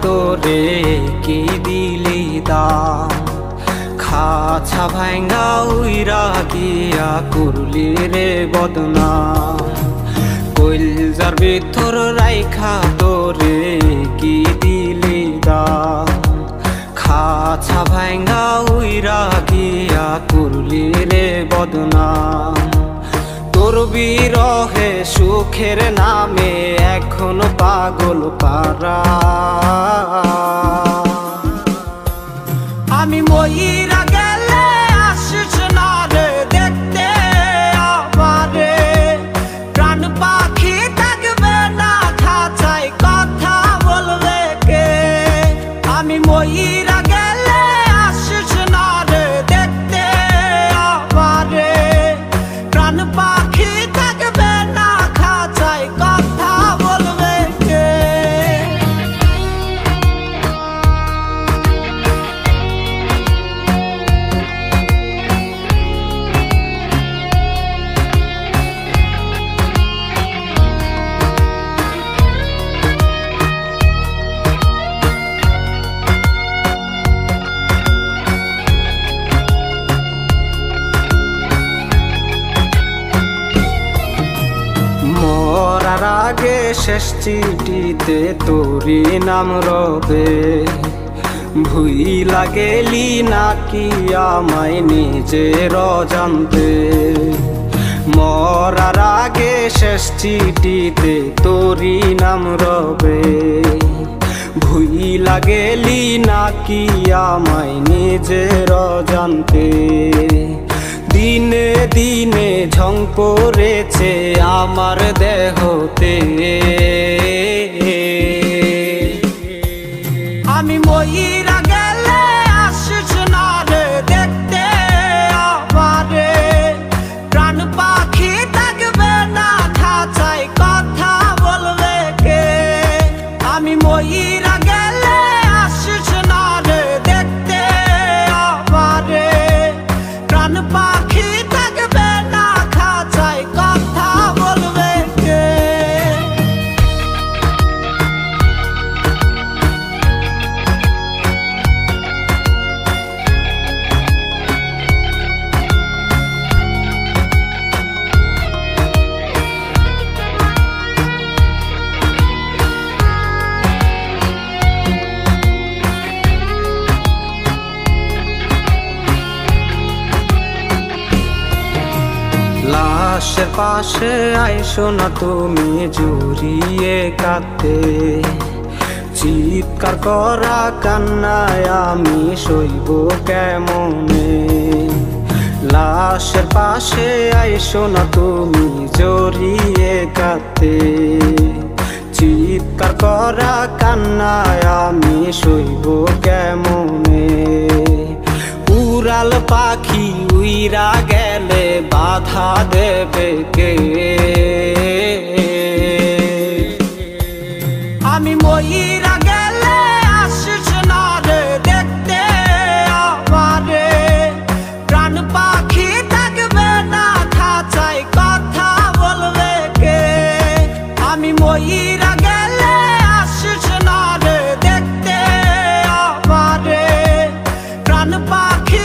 তোরে কি দিলি দাম, খাছা ভাঙ্গা উইরা গিয়া করলি রে বদনাম। কইলজার ভিতর রাইখা তোরে কি দিলি দাম, খাছা ভাঙ্গা উইরা গিয়া করলি রে বদনাম। তোর বিরহে সুখের নামে এখন পাগল পারা, আমি মইরা গেলে আসিস না রে দেখতে আমারে। প্রাণ পাখি থাকবে না খাঁচায় কথা বলবে কে, আমি মইরা গেলে আসিস না রে দেখতে আমারে। প্রাণ পাখি থাকবে না খাঁচায় কথা বলবে কে। মরার আগে শেষ চিঠিতে তোরি নাম রবে, ভুইলা গেলি নাকি আমায় নিজের অজান্তে। মরার আগে শেষ চিঠিতে তোরি নাম রবে, ভুইলা গেলি নাকি আমায় নিজের অজান্তে। দিনে দিনে ঝং পড়েছে আমার দেহতে, আমি মইরা গেলে আসিস না রে দেখতে আমারে। প্রাণ পাখি থাকবে না খাঁচায় কথা বলবে কে, আমি মইরা গেলে আসিস না রে দেখতে আমারে। প্রাণ পাখি থাকবে না খাঁচায় কথা বলবে কে। লাশের পাশে আইসো না তুমি জড়িয়ে কাঁদতে, চিৎকার করা কান্নায় আমি সইব কেমনে। লাশের পাশে আইসো না তুমি জড়িয়ে কাঁদতে, চিৎকার করা কান্নায় আমি সইব কেমনে। উড়াল পাখি উইরা গেলে বাধা দেবে কে, আমি মইরা গেলে আসিস না রে দেখতে আমারে। প্রাণ পাখি থাকবে না খাঁচায় কথা বলবে কে, আমি মইরা গেলে আসিস না রে দেখতে আমারে। প্রাণ পাখি